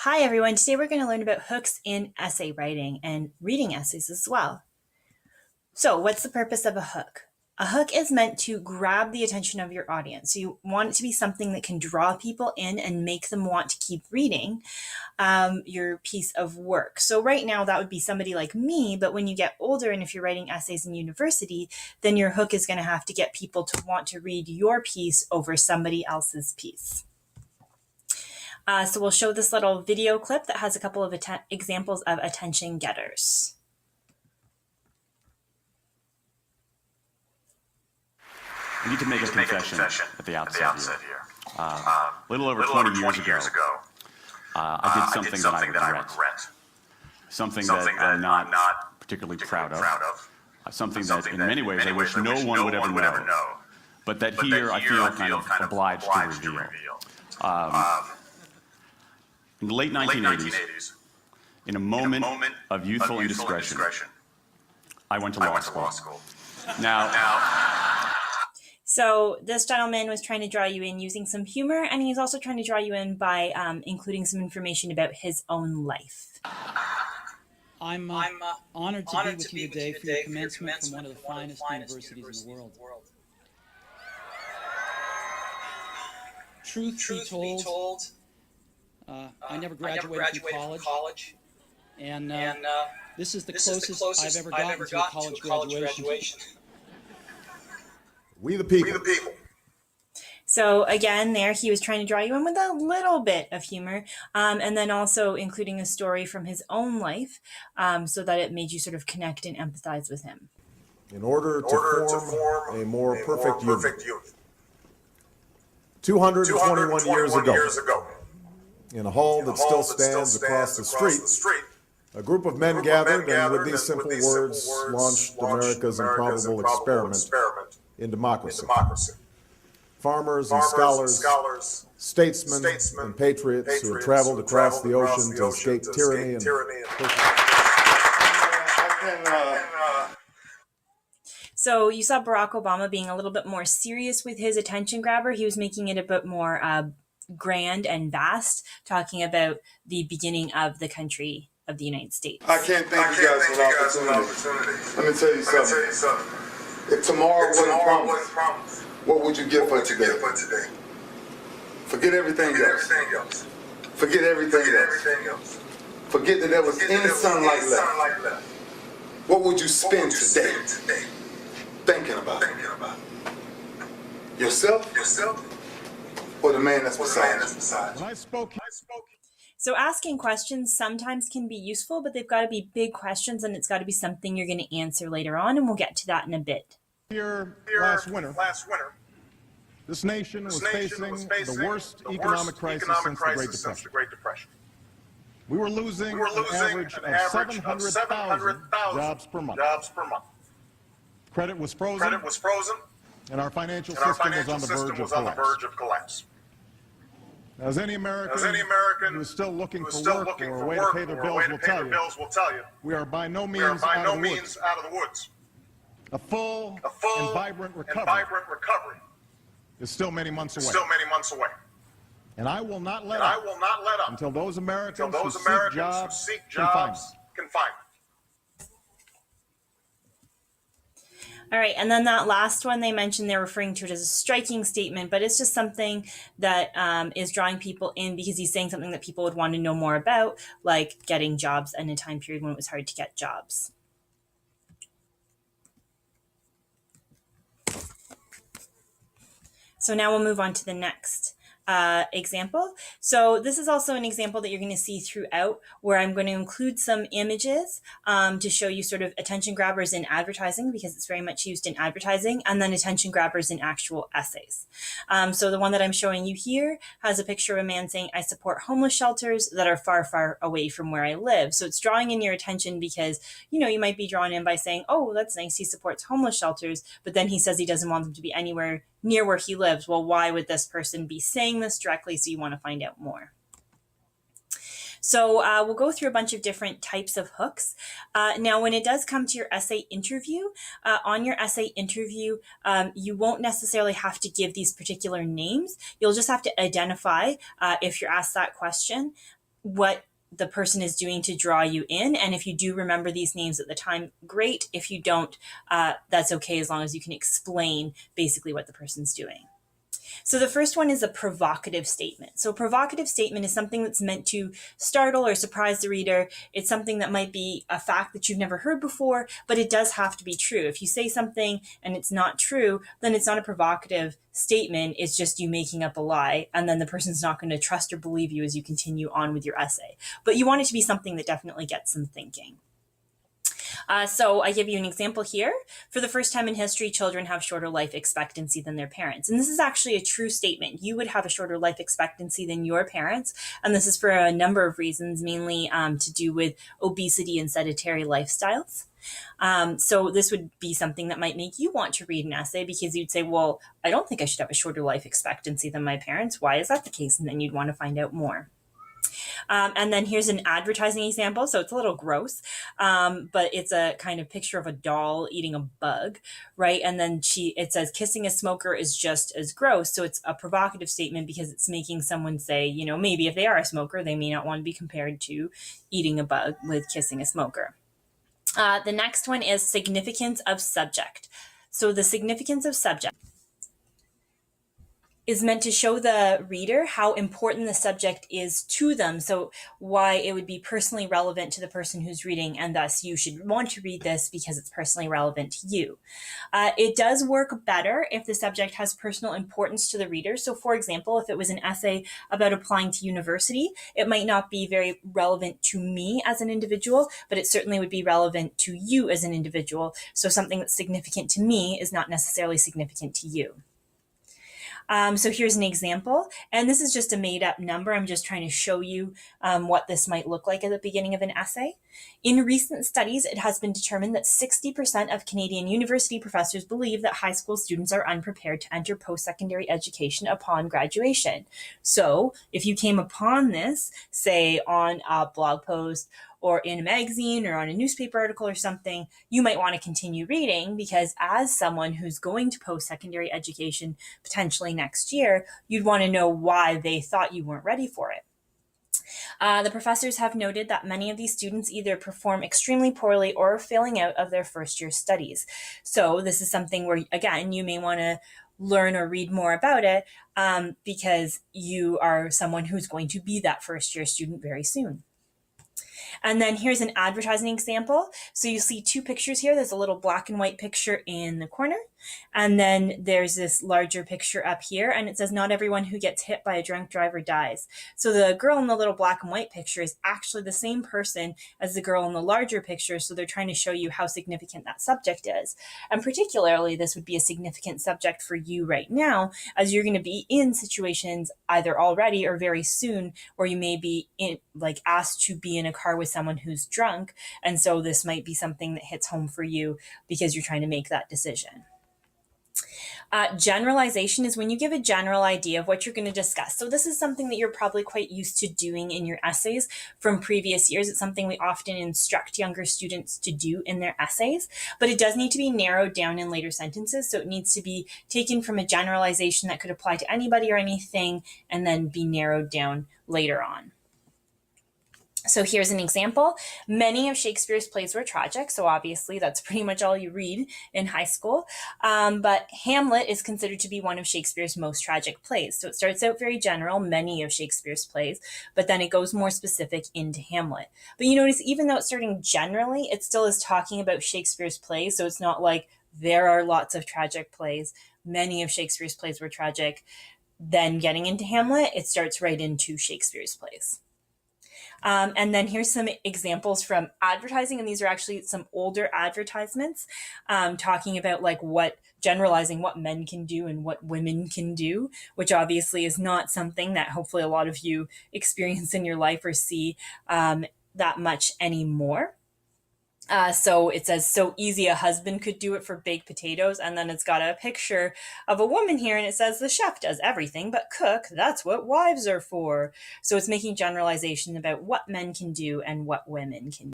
Hi everyone, today we're going to learn about hooks in essay writing and reading essays as well. So what's the purpose of a hook? A hook is meant to grab the attention of your audience. So you want it to be something that can draw people in and make them want to keep reading your piece of work. So right now that would be somebody like me, but when you get older and if you're writing essays in university, then your hook is going to have to get people to want to read your piece over somebody else's piece. So we'll show this little video clip that has a couple of examples of attention getters. I need to make a confession at the outset here. A little over 20 years ago, I did something that I regret. Something that I'm not particularly proud of. Something that in many ways I wish no one would ever know. But that here I feel kind of obliged to reveal. In the late 1980s, in a moment of youthful indiscretion, I went to law school. So this gentleman was trying to draw you in using some humor, and he's also trying to draw you in by including some information about his own life. I'm honored to be with you today for your commencement from one of the finest universities in the world. Truth be told, I never graduated from college, and this is the closest I've ever gotten to a college graduation. We the people. So again, there he was trying to draw you in with a little bit of humor, and then also including a story from his own life, so that it made you sort of connect and empathize with him. In order to form a more perfect youth. 221 years ago, in a hall that still stands across the street, a group of men gathered and with these simple words launched America's improbable experiment in democracy. Farmers and scholars, statesmen and patriots who had traveled across the ocean to escape tyranny and So you saw Barack Obama being a little bit more serious with his attention grabber. He was making it a bit more grand and vast, talking about the beginning of the country of the United States. I can't thank you guys for the opportunity. Let me tell you something. If tomorrow wasn't promised, what would you give for today? Forget everything else. Forget everything else. Forget that there was any sunlight left. What would you spend today thinking about? Yourself or the man that's beside you? When I spoke. So asking questions sometimes can be useful, but they've got to be big questions and it's got to be something you're going to answer later on, and we'll get to that in a bit. Here last winter, this nation was facing the worst economic crisis since the Great Depression. We were losing an average of 700,000 jobs per month. Credit was frozen, and our financial system was on the verge of collapse. As any American who is still looking for work or a way to pay their bills will tell you, we are by no means out of the woods. A full and vibrant recovery is still many months away. And I will not let up until those Americans who seek jobs can find them. All right, and then that last one they mentioned, they're referring to it as a striking statement, but it's just something that is drawing people in because he's saying something that people would want to know more about, like getting jobs in a time period when it was hard to get jobs. So now we'll move on to the next example. So this is also an example that you're going to see throughout, where I'm going to include some images to show you sort of attention grabbers in advertising, because it's very much used in advertising, and then attention grabbers in actual essays. So the one that I'm showing you here has a picture of a man saying, "I support homeless shelters that are far, far away from where I live." So it's drawing in your attention because, you know, you might be drawn in by saying, "Oh, that's nice, he supports homeless shelters," but then he says he doesn't want them to be anywhere near where he lives. Well, why would this person be saying this directly? So you want to find out more. So we'll go through a bunch of different types of hooks. Now, when it does come to your essay interview, on your essay interview, you won't necessarily have to give these particular names. You'll just have to identify if you're asked that question what the person is doing to draw you in. And if you do remember these names at the time, great. If you don't, that's okay, as long as you can explain basically what the person's doing. So the first one is a provocative statement. So a provocative statement is something that's meant to startle or surprise the reader. It's something that might be a fact that you've never heard before, but it does have to be true. If you say something and it's not true, then it's not a provocative statement. It's just you making up a lie, and then the person's not going to trust or believe you as you continue on with your essay. But you want it to be something that definitely gets them thinking. So I give you an example here. For the first time in history, children have shorter life expectancy than their parents. And this is actually a true statement. You would have a shorter life expectancy than your parents. And this is for a number of reasons, mainly to do with obesity and sedentary lifestyles. So this would be something that might make you want to read an essay, because you'd say, well, I don't think I should have a shorter life expectancy than my parents. Why is that the case? And then you'd want to find out more. And then here's an advertising example. So it's a little gross, but it's a kind of picture of a doll eating a bug, right? And then it says kissing a smoker is just as gross. So it's a provocative statement because it's making someone say, you know, maybe if they are a smoker, they may not want to be compared to eating a bug with kissing a smoker. The next one is significance of subject. So the significance of subject is meant to show the reader how important the subject is to them. So why it would be personally relevant to the person who's reading, and thus you should want to read this because it's personally relevant to you. It does work better if the subject has personal importance to the reader. So for example, if it was an essay about applying to university, it might not be very relevant to me as an individual, but it certainly would be relevant to you as an individual. So something that's significant to me is not necessarily significant to you. So here's an example, and this is just a made up number. I'm just trying to show you what this might look like at the beginning of an essay. In recent studies, it has been determined that 60% of Canadian university professors believe that high school students are unprepared to enter post-secondary education upon graduation. So if you came upon this, say on a blog post or in a magazine or on a newspaper article or something, you might want to continue reading, because as someone who's going to post-secondary education potentially next year, you'd want to know why they thought you weren't ready for it. The professors have noted that many of these students either perform extremely poorly or are failing out of their first year studies. So this is something where, again, you may want to learn or read more about it because you are someone who's going to be that first year student very soon. And then here's an advertising example. So you see two pictures here. There's a little black and white picture in the corner. And then there's this larger picture up here. And it says, not everyone who gets hit by a drunk driver dies. So the girl in the little black and white picture is actually the same person as the girl in the larger picture. So they're trying to show you how significant that subject is. And particularly, this would be a significant subject for you right now, as you're going to be in situations either already or very soon where you may be asked to be in a car with someone who's drunk. And so this might be something that hits home for you because you're trying to make that decision. Generalization is when you give a general idea of what you're going to discuss. So this is something that you're probably quite used to doing in your essays from previous years. It's something we often instruct younger students to do in their essays, but it does need to be narrowed down in later sentences. So it needs to be taken from a generalization that could apply to anybody or anything and then be narrowed down later on. So here's an example. Many of Shakespeare's plays were tragic, so obviously that's pretty much all you read in high school. But Hamlet is considered to be one of Shakespeare's most tragic plays. So it starts out very general, many of Shakespeare's plays, but then it goes more specific into Hamlet. But you notice, even though it's starting generally, it still is talking about Shakespeare's plays, so it's not like there are lots of tragic plays. Many of Shakespeare's plays were tragic. Then getting into Hamlet, it starts right into Shakespeare's plays. And then here's some examples from advertising, and these are actually some older advertisements talking about generalizing what men can do and what women can do, which obviously is not something that hopefully a lot of you experience in your life or see that much anymore. So it says, so easy a husband could do it for baked potatoes. And then it's got a picture of a woman here, and it says the chef does everything but cook. That's what wives are for. So it's making generalization about what men can do and what women can do.